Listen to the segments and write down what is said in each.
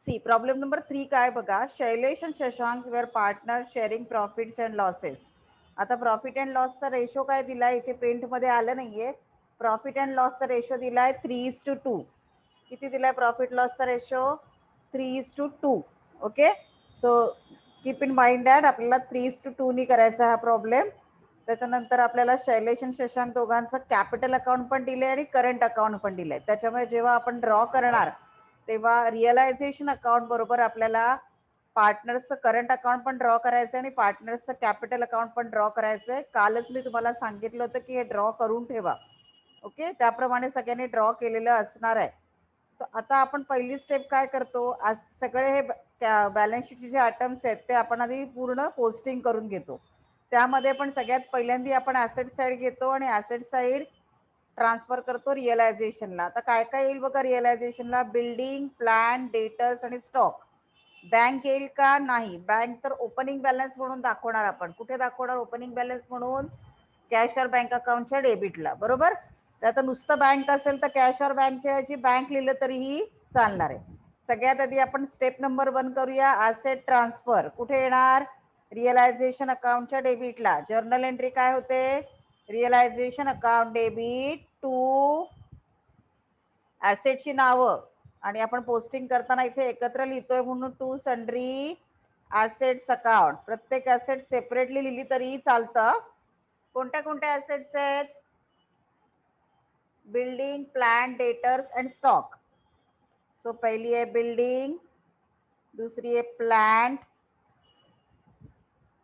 सी problem number 3 काय बघा, शैलेश आणि Shashank were partner sharing profits and losses. आता प्रॉफिट अँड लॉसचा रेशो काय दिलाय इथे प्रिंटमध्ये आलं नाहीये. प्रॉफिट अँड लॉसचा रेशो दिलाय 3:2. किती दिलाय प्रॉफिट लॉसचा ratio? 3:2. Okay, so keep in mind that आपल्याला 3:2 नी करायचा हा प्रॉब्लेम. त्याच्यानंतर आपल्याला शैलेश आणि शशांक दोघांचं कॅपिटल अकाउंट पण दिले आणि करंट अकाउंट पण दिलंय. त्याच्यामुळे जेव्हा आपण ड्रॉ करणार तेव्हा रिअलायझेशन अकाउंट बरोबर आपल्याला पार्टनर्सचं करंट अकाउंट पण ड्रॉ करायचं आणि पार्टनर्सचं कॅपिटल अकाउंट पण ड्रॉ करायचंय. कालच मी तुम्हाला सांगितलं होतं की हे ड्रॉ करून ठेवा. ओके, त्याप्रमाणे सगळ्यांनी ड्रॉ केलेलं असणार आहे. तर आता आपण पहिली स्टेप काय करतो, आज सगळे हे बॅलन्स शीटचे जे आयटम्स आहेत ते आपण आधी पूर्ण पोस्टिंग करून घेतो. त्यामध्ये पण सगळ्यात पहिल्यांदा आपण ॲसेट साईड घेतो आणि ॲसेट साईड ट्रान्सफर करतो रिअलायझेशनला. आता काय काय येईल बघा रिअलायझेशनला? बिल्डिंग, प्लॅन, डेटर्स आणि स्टॉक. बँक येईल का? नाही. बँक तर ओपनिंग बॅलन्स म्हणून दाखवणार आपण. कुठे दाखवणार ओपनिंग बॅलन्स म्हणून? कॅश और बँक अकाउंटच्या डेबिटला, बरोबर. तर आता नुसतं बँक असेल तर कॅश और बँकच्या ऐवजी बँक लिहिलं तरीही चालणार आहे. सगळ्यात आधी आपण स्टेप नंबर 1 करूया. ॲसेट ट्रान्सफर कुठे येणार? रिअलायझेशन अकाउंटच्या डेबिटला. जर्नल एंट्री काय होते? रिअलायझेशन अकाउंट डेबिट टू ॲसेटची नावं आणि आपण पोस्टिंग करताना इथे एकत्र लिहितोय म्हणून टू सन्ड्री ॲसेट्स अकाउंट. प्रत्येक ॲसेट सेपरेटली लिहिली तरीही चालतं. कोणत्या कोणत्या ॲसेट्स आहेत? Building, plant, debtors and stock. So पहिली आहे बिल्डिंग, दुसरी आहे प्लॅन,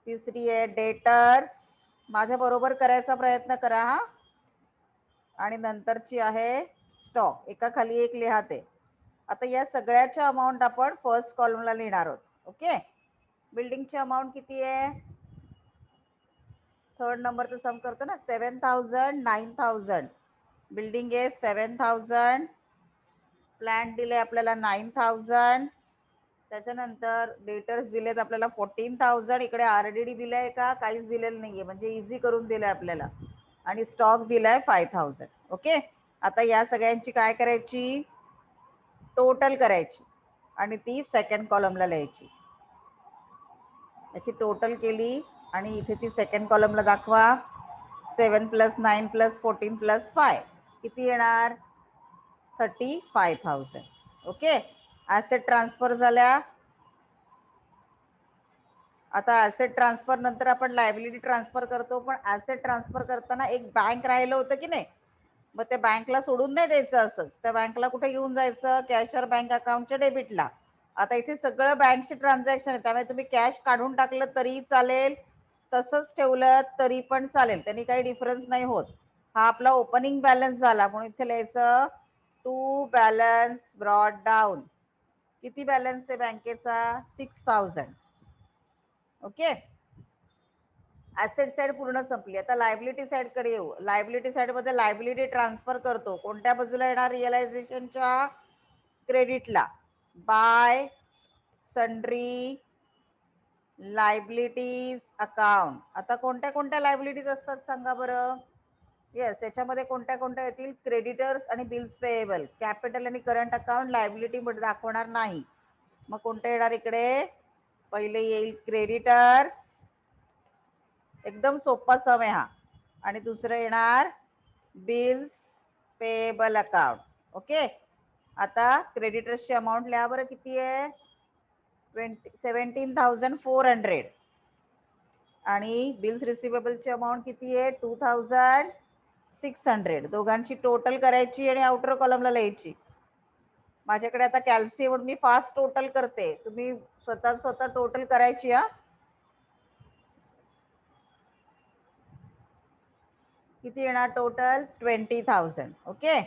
तिसरी आहे डेटर्स. माझ्या बरोबर करायचा प्रयत्न करा हा. आणि नंतरची आहे स्टॉक. एका खाली एक लिहा ते. आता या सगळ्याच्या अमाऊंट आपण फर्स्ट कॉलमला लिहिणार आहोत. ओके, बिल्डिंगची अमाऊंट किती आहे? थर्ड नंबरचं सम करतो ना, 7,000, 9,000. बिल्डिंग आहे 7,000, प्लॅन दिले आपल्याला 9,000, त्याच्यानंतर डेटर्स दिलेत आपल्याला 14,000. इकडे आरडीडी दिलाय का? काहीच दिलेलं नाहीये, म्हणजे इझी करून दिलंय आपल्याला. आणि स्टॉक दिलाय 5,000. ओके, आता या सगळ्यांची काय करायची? टोटल करायची आणि ती सेकंड कॉलमला लिहायची. याची टोटल केली आणि इथे ती सेकंड कॉलमला दाखवा. 7 + 9 + 14 + 5 किती येणार? 35,000. ओके, ॲसेट ट्रान्सफर झाल्या. आता ॲसेट ट्रान्सफर नंतर आपण लायबिलिटी ट्रान्सफर करतो, पण ॲसेट ट्रान्सफर करताना एक बँक राहिलं होतं की नाही? मग ते बँकला सोडून नाही द्यायचं असंच. त्या बँकला कुठे घेऊन जायचं? कॅश और बँक अकाउंटच्या डेबिटला. आता इथे सगळं बँकचे ट्रान्झॅक्शन आहे, त्यामुळे तुम्ही कॅश काढून टाकलं तरी चालेल, तसंच ठेवलं तरी पण चालेल, त्यांनी काही डिफरन्स नाही होत. हा आपला ओपनिंग बॅलन्स झाला म्हणून इथे लिहायचं टू बॅलन्स ब्रॉड डाऊन. किती बॅलन्स आहे बँकेचा? 6,000. ओके, ॲसेट साईड पूर्ण संपली. आता लायबिलिटी साईड कडे येऊ. लायबिलिटी साईड मध्ये लायबिलिटी ट्रान्सफर करतो. कोणत्या बाजूला येणार? रिअलायझेशनच्या क्रेडिटला. By sundry liabilities account. आता कोणत्या कोणत्या लायबिलिटीज असतात सांगा बरं? येस, याच्यामध्ये कोणत्या कोणत्या येतील? क्रेडिटर्स आणि बिल्स पेएबल. कॅपिटल आणि करंट अकाउंट लायबिलिटी मध्ये दाखवणार नाही. मग कोणते येणार इकडे? पहिले येईल क्रेडिटर्स, एकदम सोपा सम आहे हा. आणि दुसरं येणार बिल्स पेएबल अकाउंट. ओके, आता क्रेडिटर्सची अमाऊंट लिहा बरं. किती आहे? 17,400. आणि बिल्स रिसिवेबलची अमाऊंट किती आहे? 2,600. दोघांची टोटल करायची आणि आउटर कॉलमला लिहायची. माझ्याकडे आता कॅल्सी म्हणून मी फास्ट टोटल करते, तुम्ही स्वतः टोटल करायची हा. किती येणार total? 20,000. Okay,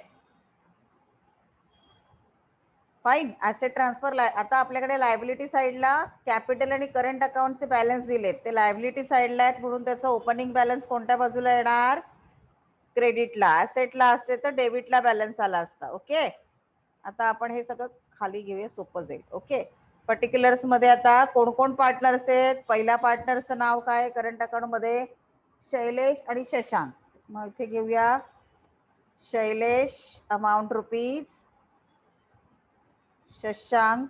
fine. Asset transfer. आता आपल्याकडे लायबिलिटी साईडला कॅपिटल आणि करंट अकाउंटचे बॅलन्स दिलेत, ते लायबिलिटी साईडला आहेत म्हणून त्याचा ओपनिंग बॅलन्स कोणत्या बाजूला येणार? क्रेडिटला. ॲसेटला असते तर डेबिटला बॅलन्स आला असता. ओके, आता आपण हे सगळं खाली घेऊया, सोपं जाईल. ओके, पर्टिक्युलर्स मध्ये आता कोण कोण पार्टनर्स आहेत? पहिल्या पार्टनरचं नाव काय करंट अकाउंट मध्ये? शैलेश आणि शशांक. मग इथे घेऊया Shailesh, amount rupees. Shashank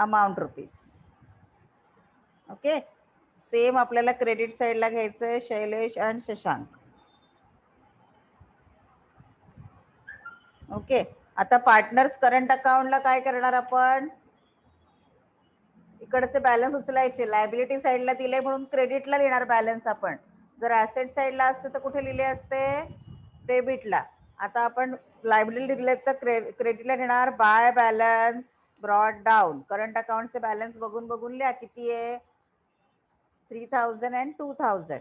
amount rupees. Okay, same आपल्याला क्रेडिट साईडला घ्यायचंय शैलेश आणि शशांक. ओके, आता पार्टनर्स करंट अकाउंटला काय करणार आपण, इकडचे बॅलन्स उचलायचे. लायबिलिटी साईडला दिले म्हणून क्रेडिटला लिहिणार बॅलन्स आपण. जर ऍसेट साईडला असते तर कुठे लिहिले असते, डेबिटला. आता आपण लायबिलिटी दिले तर क्रेडिटला लिहिणार by balance brought down. Current अकाउंटचे बॅलन्स बघून बघून लिहा किती आहे, 3000 and 2000.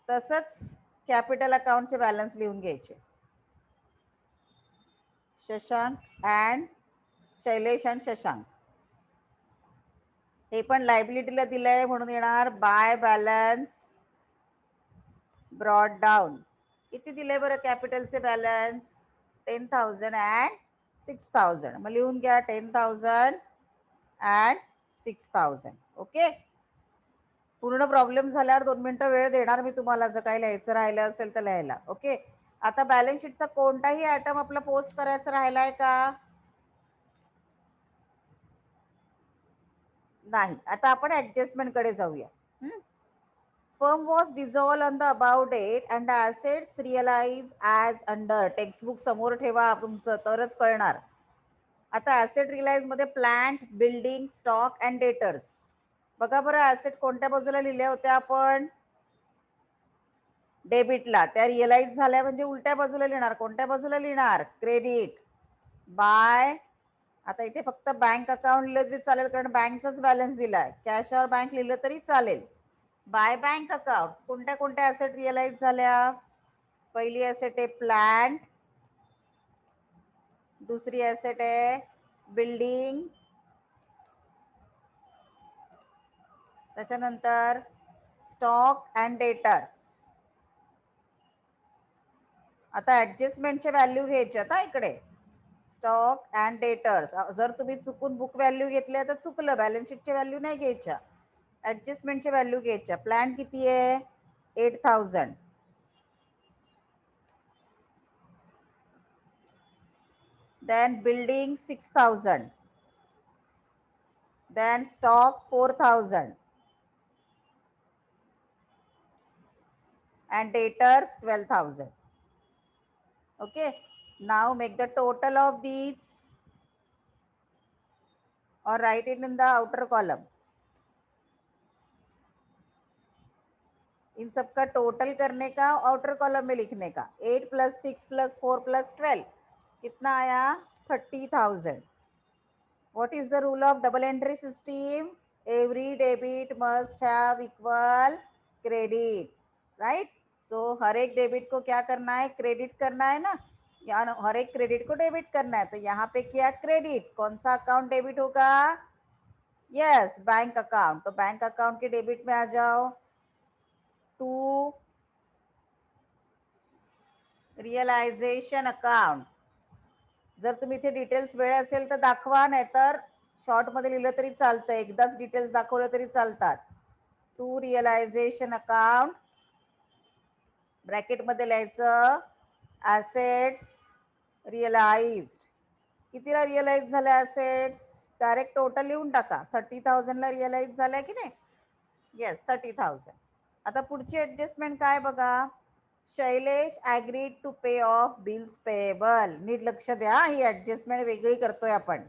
तसंच कॅपिटल अकाउंटचे बॅलन्स लिहून घ्यायचे. शशांक अँड शैलेश आणि शशांक हे पण लायबिलिटीला दिलंय म्हणून येणार बाय बॅलन्स ब्रॉट डाऊन. किती दिले बरं कॅपिटलचे बॅलन्स, 10,000 and 6,000. मग लिहून घ्या 10,000 and 6,000. ओके, पूर्ण प्रॉब्लेम झाल्यावर 2 मिनिटं वेळ देणार मी तुम्हाला, जर काही लिहायचं राहिलं असेल तर लिहायला. ओके, आता बॅलन्स शीटचा कोणताही आयटम आपला पोस्ट करायचा राहिलाय का, नाही. आता आपण ऍडजस्टमेंट कडे जाऊया. Firm was dissolve on the above date and assets realise as under. Textbook समोर ठेवा तुमचं, तरच कळणार. आता ऍसेट रिअलाइज मध्ये plant, building, stock and debtors. बघा बरं, ऍसेट कोणत्या बाजूला लिहिल्या होत्या आपण, डेबिटला. त्या रिअलाइज झाल्या म्हणजे उलट्या बाजूला लिहिणार. कोणत्या बाजूला लिहिणार, क्रेडिट. बाय, आता इथे फक्त बँक अकाउंट लिहिलं तरी चालेल कारण बँकचाच बॅलन्स दिलाय. कॅश और बँक लिहिलं तरी चालेल. बाय बँक अकाउंट कोणत्या कोणत्या ऍसेट रिअलाइज झाल्या, पहिली ऍसेट आहे प्लांट, दुसरी ऍसेट आहे बिल्डिंग, त्याच्यानंतर स्टॉक अँड डेटर्स. आता ऍडजस्टमेंटचे व्हॅल्यू घ्यायचे. आता इकडे स्टॉक अँड डेटर्स. जर तुम्ही चुकून बुक व्हॅल्यू घेतल्या तर चुकलं, बॅलन्स शीटच्या व्हॅल्यू नाही घ्यायच्या, ऍडजस्टमेंटच्या व्हॅल्यू घ्यायच्या. प्लॅन किती आहे, 8,000. Then building 6,000. Then stock 4,000 and debtors 12,000. Okay, now make the total of these or write it in the outer column. इन सबका टोटल करने का आउटर कॉलम में लिखने का. 8 + 6 + 4 + 12 कितना आया, 30,000. What is the rule of double entry system? Every debit must have equal credit, right? So हर एक debit को क्या करना है, क्रेडिट करना है ना, या हर एक क्रेडिट को डेबिट करना है. तो यहाँ पे क्या, क्रेडिट. कौन सा अकाउंट डेबिट होगा, यस, बैंक अकाउंट. तो बैंक अकाउंट के डेबिट में आ जाओ. To realisation account. जर तुम्ही इथे डिटेल्स वेळ असेल तर दाखवा, नाहीतर शॉर्ट मध्ये लिहिलं तरी चालतं, एकदाच डिटेल्स दाखवलं तरी चालतात. टू रिअलायझेशन अकाउंट, ब्रॅकेट मध्ये लिहायचं ऍसेट्स रिअलाइज्ड. कितीला रिअलाइज झाल्या ऍसेट्स, डायरेक्ट टोटल लिहून टाका. 30,000 ला रिअलाइज झाल्या की नाही, येस 30,000. आता पुढची ऍडजस्टमेंट काय बघा, Shailesh agreed to pay off bills payable. नीट लक्ष द्या, ही ऍडजस्टमेंट वेगळी करतोय आपण.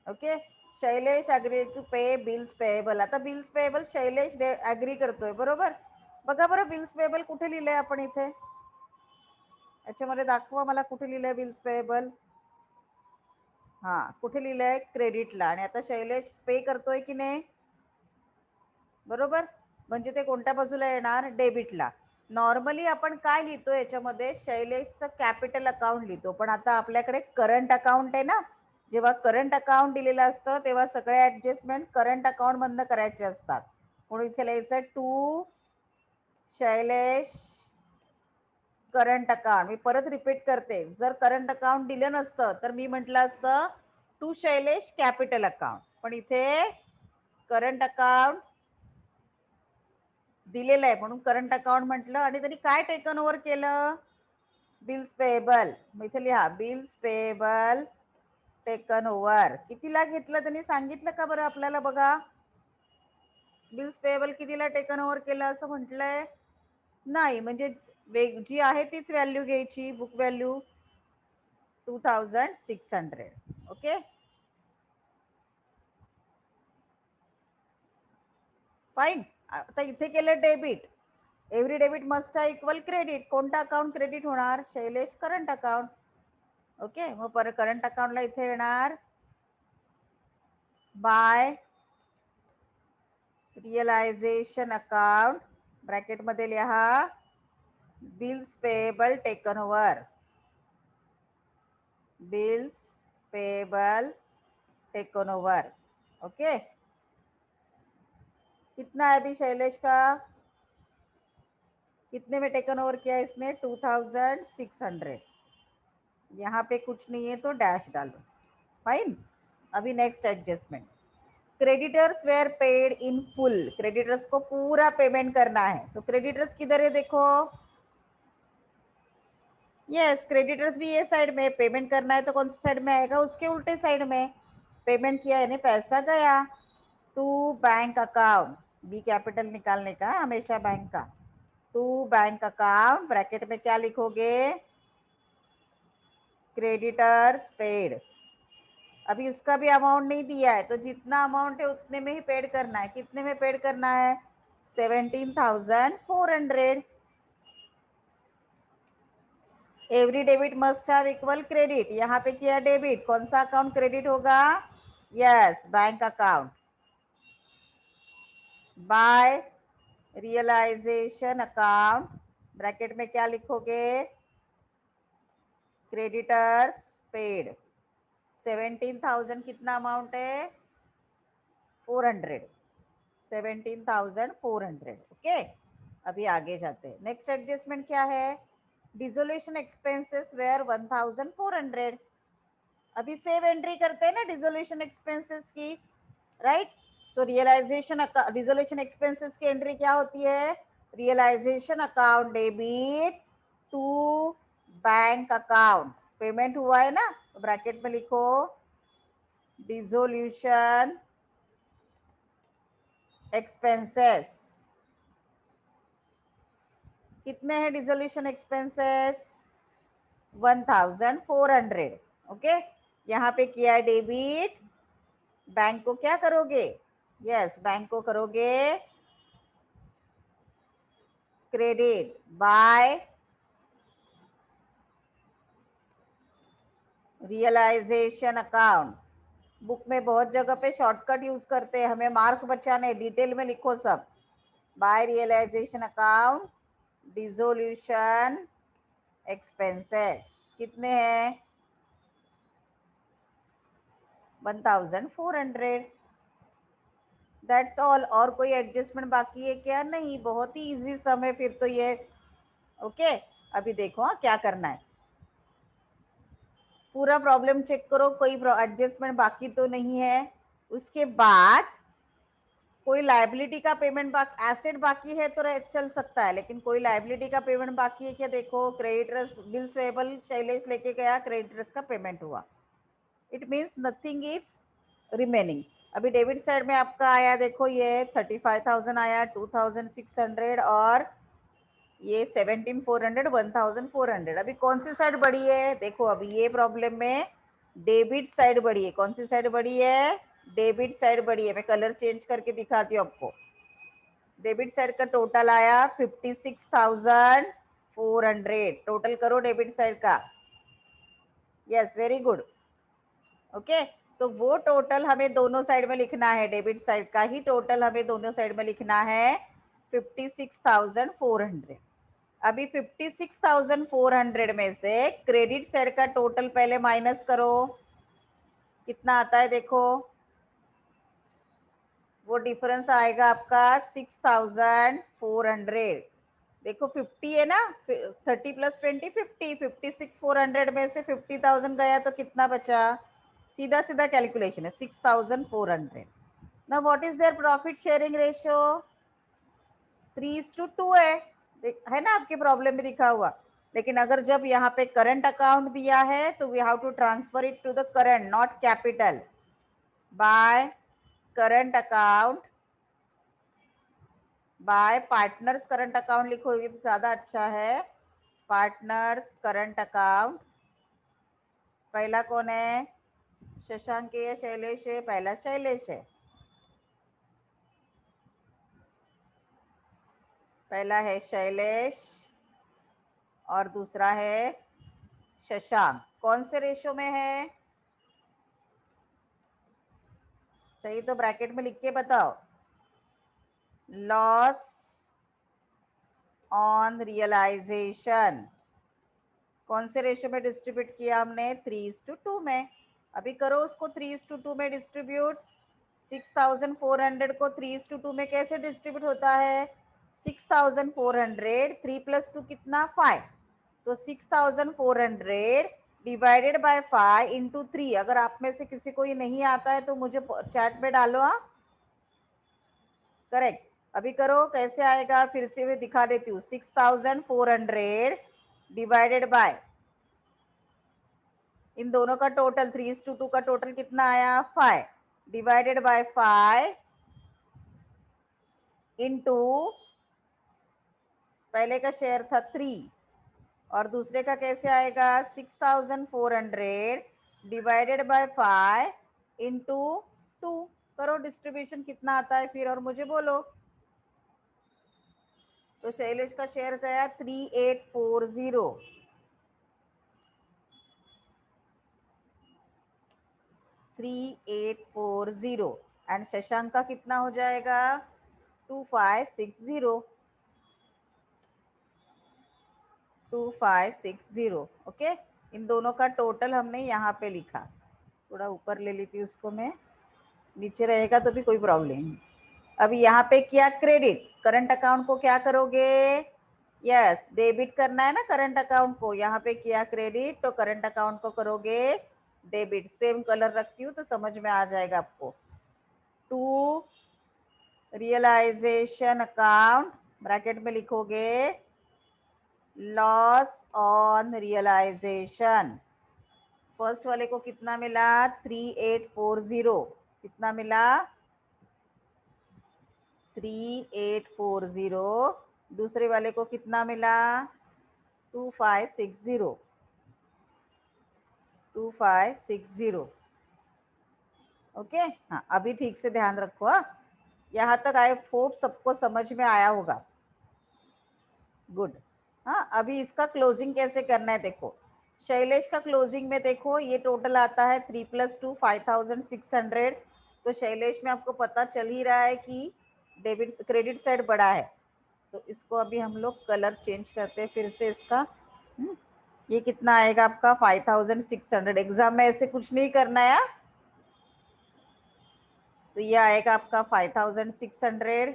Okay, Shailesh agreed to pay bills payable. आता बिल्स पेएबल शैलेश ऍग्री करतोय, बरोबर. बघा बरं, बिल्स पेएबल कुठे लिहिलंय आपण इथे, याच्यामध्ये दाखवा मला कुठे लिहिलंय बिल्स पेएबल. हा, कुठे लिहिलंय, क्रेडिटला. आणि आता शैलेश पे करतोय की नाही, बरोबर, म्हणजे ते कोणत्या बाजूला येणार, डेबिटला. नॉर्मली आपण काय लिहितो याच्यामध्ये, शैलेशचं कॅपिटल अकाउंट लिहितो, पण आता आपल्याकडे करंट अकाउंट आहे ना. जेव्हा करंट अकाउंट दिलेलं असतं तेव्हा सगळे ऍडजस्टमेंट करंट अकाउंट मधनं करायचे असतात. म्हणून इथे लिहायचं टू शैलेश करंट अकाउंट. मी परत रिपीट करते, जर करंट अकाउंट दिलं नसतं तर मी म्हटलं असतं टू शैलेश कॅपिटल अकाउंट, पण इथे करंट अकाउंट दिलेलं आहे म्हणून करंट अकाउंट म्हटलं. आणि त्यांनी काय टेकन ओव्हर केलं? Bills payable. मग इथे लिहा बिल्स पेएबल टेकन ओव्हर. कितीला घेतलं त्यांनी सांगितलं का बरं आपल्याला? बघा, बिल्स पेएबल कितीला टेकन ओव्हर केलं असं म्हटलंय? नाही. म्हणजे जी आहे तीच व्हॅल्यू घ्यायची, बुक व्हॅल्यू 2600. Okay, fine. आता इथे केलं डेबिट. एव्हरी डेबिट मस्ट हा इक्वल क्रेडिट. कोणता अकाउंट क्रेडिट होणार? Shailesh current account. ओके, मग परत करंट अकाउंटला इथे येणार बाय रिअलायझेशन अकाउंट, ब्रॅकेट मध्ये लिहा bills payable taken over. Bills payable taken over. Okay, कितना है अभी शैलेश का? कितने में टेकन ओवर किया इसने? 2600. यहाँ पे कुछ नहीं है तो डैश डालो. फाइन. अभी next adjustment. Creditors were paid in full. Creditors को पूरा पेमेंट करना है. तो क्रेडिटर्स किधर है? देखो, यस, क्रेडिटर्स भी ये साइड में. पेमेंट करना है तो कौन सी साइड में आएगा? उसके उल्टे साइड में. पेमेंट किया यानी पैसा गया to bank account. B capital निकालने का हमेशा बैंक का. टू बैंक अकाउंट, ब्रैकेट में क्या लिखोगे? Creditors paid. अभी उसका भी अमाउंट नहीं दिया है तो जितना अमाउंट है उतने में ही पेड करना है. कितने में पेड करना है? 17,400. Every debit must have equal credit. यहाँ पे किया डेबिट. कौन सा अकाउंट क्रेडिट होगा? Yes, bank account. By realisation account, bracket में क्या लिखोगे? Creditors paid. 17,000 कितना अमाउंट है? 400. 17,400. ओके, अभी आगे जाते हैं. नेक्स्ट एडजस्टमेंट क्या है? Dissolution expenses were 1,400. अभी सेव एंट्री करते हैं ना डिसोल्यूशन एक्सपेंसेस की, right? So realisation dissolution expenses की एंट्री क्या होती है? Realisation account debit to bank account. Payment हुआ है ना, तो ब्रैकेट में लिखो डिसोल्यूशन एक्सपेंसेस. कितने हैं डिसोल्यूशन एक्सपेंसेस? 1,400. ओके, यहाँ पे किया है डेबिट. बैंक को क्या करोगे? यस, बैंक को करोगे credit by realisation account. Book में बहुत जगह पे शॉर्टकट यूज करते हैं, हमें मार्क्स बचाने. डिटेल में लिखो सब. By realisation account dissolution expenses. कितने हैं? 1,400. That's all. और कोई एडजस्टमेंट बाकी है क्या? नहीं, बहुत ही इजी सम है फिर तो ये. ओके, अभी देखो हाँ क्या करना है. पूरा प्रॉब्लम चेक करो, कोई एडजस्टमेंट बाकी तो नहीं है. उसके बाद कोई लाइबिलिटी का पेमेंट एसेट बाकी है तो चल सकता है, लेकिन कोई लाइबिलिटी का पेमेंट बाकी है क्या? देखो, क्रेडिटर्स बिल्स पेएबल शैलेश लेके गया, क्रेडिटर्स का पेमेंट हुआ. It means nothing is remaining. अभी डेबिट साइड में आपका आया, देखो ये 35,000 आया, 2,600 और ये 17,400, 1,400. अभी कौन सी साइड बढ़ी है? देखो, अभी ये प्रॉब्लम में डेबिट साइड बढ़ी है. कौन सी साइड बढ़ी है? डेबिट साइड बढ़ी है. मैं कलर चेंज करके दिखाती हूँ आपको. डेबिट साइड का टोटल आया 56,400. टोटल करो डेबिट साइड का. Yes, very good. ओके, तो वो टोटल हमें दोनों साइड में लिखना है. डेबिट साइड का ही टोटल हमें दोनों साइड में लिखना है 56,400. अभी 56,400 में से क्रेडिट साइड का टोटल पहले माइनस करो. कितना आता है देखो, वो डिफरेंस आएगा आपका 6,400. देखो 50 है ना, 30 + 20 50. 56,400 में से 50,000 गया तो कितना बचा? सीधा सीधा कैलकुलेशन है, 6,400. Now what is their profit sharing ratio? 3:2 है ना आपके प्रॉब्लम में दिखा हुआ। लेकिन अगर जब यहाँ पे करंट अकाउंट दिया है तो we have to transfer it to the current, not capital, by current account, by partners current account लिखोगे तो ज्यादा अच्छा है। पार्टनर्स करंट अकाउंट, पहला कौन है, शशांक है या शैलेश है? पहला शैलेश है, पहला है शैलेश और दूसरा है शशांक। कौन से रेशो में है? चाहिए तो ब्रैकेट में लिख के बताओ। लॉस ऑन रियलाइजेशन कौन से रेशो में डिस्ट्रीब्यूट किया हमने? 3:2 में। अभी करो उसको 3:2 में डिस्ट्रीब्यूट। 6400 को 3:2 में कैसे डिस्ट्रीब्यूट होता है? 6400 3 + 2 कितना? 5। तो 6400 डिवाइडेड बाय 5 इंटू 3। अगर आप में से किसी को ये नहीं आता है तो मुझे चैट में डालो। हाँ, करेक्ट। अभी करो कैसे आएगा, फिर से मैं दिखा देती हूँ। 6400 डिवाइडेड बाय, इन दोनों का टोटल 3:2 का टोटल कितना आया? 5 डिवाइडेड बाय 5 इंटू, पहले का शेयर था 3 और दूसरे का कैसे आएगा? 6400 डिवाइडेड बाय 5 इंटू 2। करो डिस्ट्रीब्यूशन कितना आता है फिर और मुझे बोलो। तो शैलेश का शेयर गया 3840, 3840 एंड शशांक का कितना हो जाएगा? 2560, 2560। ओके, इन दोनों का टोटल हमने यहाँ पे लिखा। थोड़ा ऊपर ले लेती हूँ उसको मैं, नीचे रहेगा तो भी कोई प्रॉब्लम नहीं। अभी यहाँ पे किया क्रेडिट, करंट अकाउंट को क्या करोगे? यस, डेबिट करना है ना करंट अकाउंट को। यहाँ पे किया क्रेडिट तो करंट अकाउंट को करोगे डेबिट। सेम कलर रखती हूँ तो समझ में आ जाएगा आपको। टू रियलाइजेशन अकाउंट, ब्रैकेट में लिखोगे लॉस ऑन रियलाइजेशन। फर्स्ट वाले को कितना मिला? 3840। कितना मिला? 3840। दूसरे वाले को कितना मिला? 2560, 2560। ओके, हाँ अभी ठीक से ध्यान रखो। हाँ, यहाँ तक आई होप सबको समझ में आया होगा। गुड। हाँ, अभी इसका क्लोजिंग कैसे करना है देखो। शैलेश का क्लोजिंग में देखो ये टोटल आता है 3 + 2 5600। तो शैलेश में आपको पता चल ही रहा है कि डेबिट क्रेडिट साइड बड़ा है। तो इसको अभी हम लोग कलर चेंज करते हैं फिर से इसका। ये कितना आएगा आपका? 5600। एग्जाम में ऐसे कुछ नहीं करना है। तो ये आएगा आपका 5600।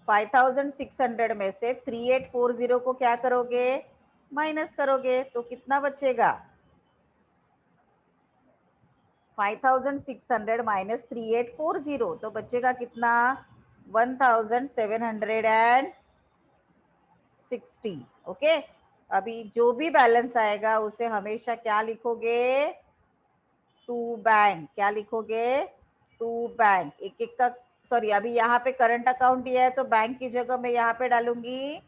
5600 में से 3840 को क्या करोगे? माइनस करोगे तो कितना बचेगा? 5600 माइनस 3840 तो बचेगा कितना? 1760। ओके, अभी जो भी बैलेंस आएगा उसे हमेशा क्या लिखोगे? To bank. क्या लिखोगे? To bank. एक एक का, सॉरी अभी यहाँ पे करंट अकाउंट दिया है तो बैंक की जगह मैं यहाँ पे डालूंगी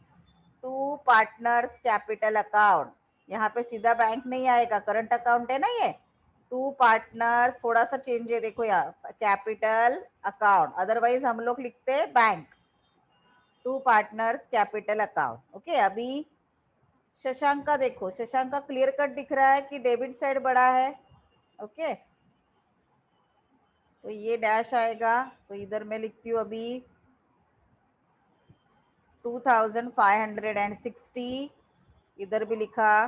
टू पार्टनर्स कैपिटल अकाउंट। यहाँ पे सीधा बैंक नहीं आएगा, करंट अकाउंट है ना ये। टू पार्टनर्स, थोड़ा सा चेंज है देखो यार, कैपिटल अकाउंट, अदरवाइज हम लोग लिखते हैं bank. To partners capital account. Okay, अभी शशांक का देखो, शशांक का क्लियर कट दिख रहा है कि डेबिट साइड बड़ा है। ओके, तो ये डैश आएगा तो इधर मैं लिखती हूँ अभी 2560। इधर भी लिखा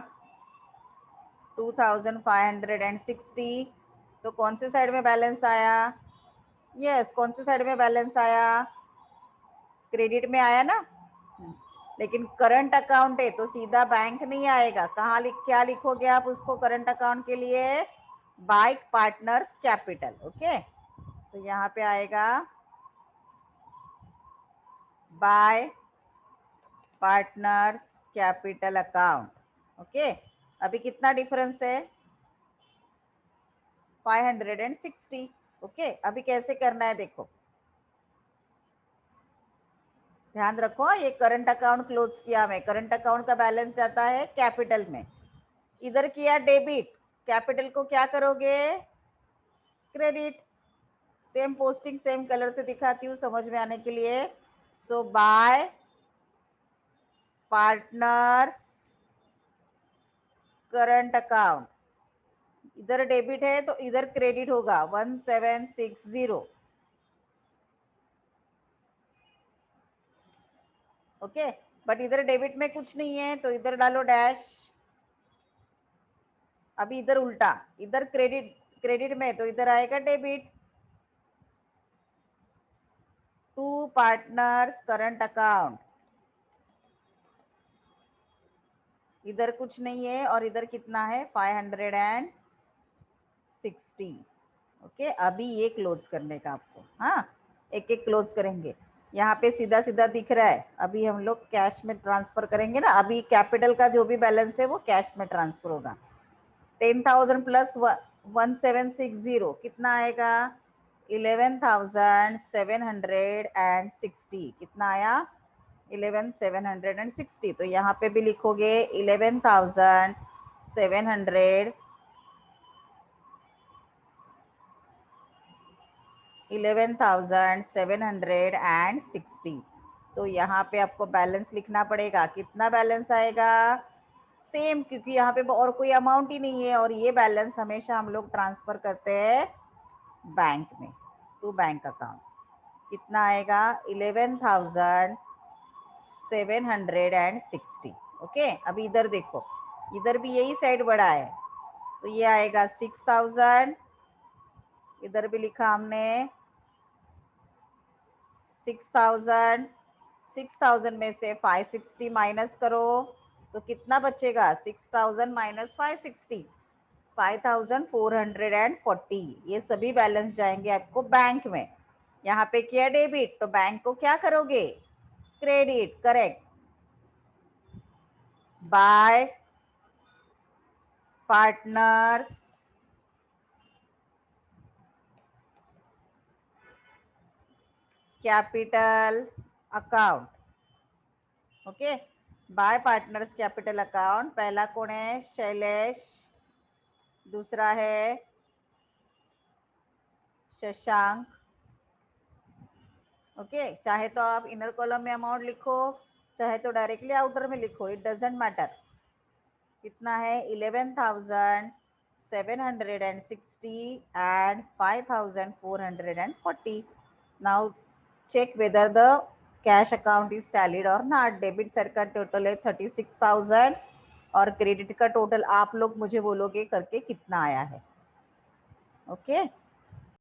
2560। तो कौन से साइड में बैलेंस आया? यस, कौन से साइड में बैलेंस आया? क्रेडिट में आया ना। लेकिन करंट अकाउंट है तो सीधा बैंक नहीं आएगा। कहाँ क्या लिखोगे आप उसको करंट अकाउंट के लिए? Bye partners capital. ओके, तो यहाँ पे आएगा bye partners capital account. Okay, अभी कितना डिफरेंस है? 560। ओके, अभी कैसे करना है देखो, ध्यान रखो, ये करंट अकाउंट क्लोज किया, मैं करंट अकाउंट का बैलेंस जाता है कैपिटल में, इधर किया डेबिट, कैपिटल को क्या करोगे? Credit. Same posting same colour से दिखाती हूँ समझ में आने के लिए। सो बाय पार्टनर्स करंट अकाउंट, इधर डेबिट है तो इधर क्रेडिट होगा 1760। ओके, बट इधर डेबिट में कुछ नहीं है तो इधर डालो डैश। अभी इधर उल्टा, इधर क्रेडिट, क्रेडिट में तो इधर आएगा debit. To partners current account, इधर कुछ नहीं है और इधर कितना है? 560। ओके, अभी ये क्लोज करने का आपको, हाँ एक एक क्लोज करेंगे। यहाँ पे सीधा सीधा दिख रहा है, अभी हम लोग कैश में ट्रांसफर करेंगे ना, अभी कैपिटल का जो भी बैलेंस है वो कैश में ट्रांसफर होगा। 10,000 प्लस 1760 कितना आएगा? 11,760। कितना आया? 11,760। तो यहाँ पे भी लिखोगे 11,760। तो यहाँ पे आपको बैलेंस लिखना पड़ेगा, कितना बैलेंस आएगा? सेम, क्योंकि यहाँ पे और कोई अमाउंट ही नहीं है और ये बैलेंस हमेशा हम लोग ट्रांसफर करते हैं बैंक में, टू बैंक अकाउंट। कितना आएगा? 11,760। ओके, अभी इधर देखो, इधर भी यही साइड बड़ा है तो ये आएगा 6,000, इधर भी लिखा हमने 6,000। 6,000 में से 560 माइनस करो तो कितना बचेगा? 6,000 माइनस 560, 5,440। ये सभी बैलेंस जाएंगे आपको बैंक में। यहाँ पे किया डेबिट तो बैंक को क्या करोगे? Credit. Correct. Bye partners capital account. Okay, bye partners capital account, पहला कौन है? शैलेश, दूसरा है शशांक। ओके, चाहे तो आप इनर कॉलम में अमाउंट लिखो, चाहे तो डायरेक्टली आउटर में लिखो, इट डजेंट मैटर। कितना है? 11,760 and 5,440. Now check whether the cash account is tallied और नॉट। डेबिट साइड का टोटल है 36,000 और क्रेडिट का टोटल आप लोग मुझे बोलोगे करके कितना आया है। ओके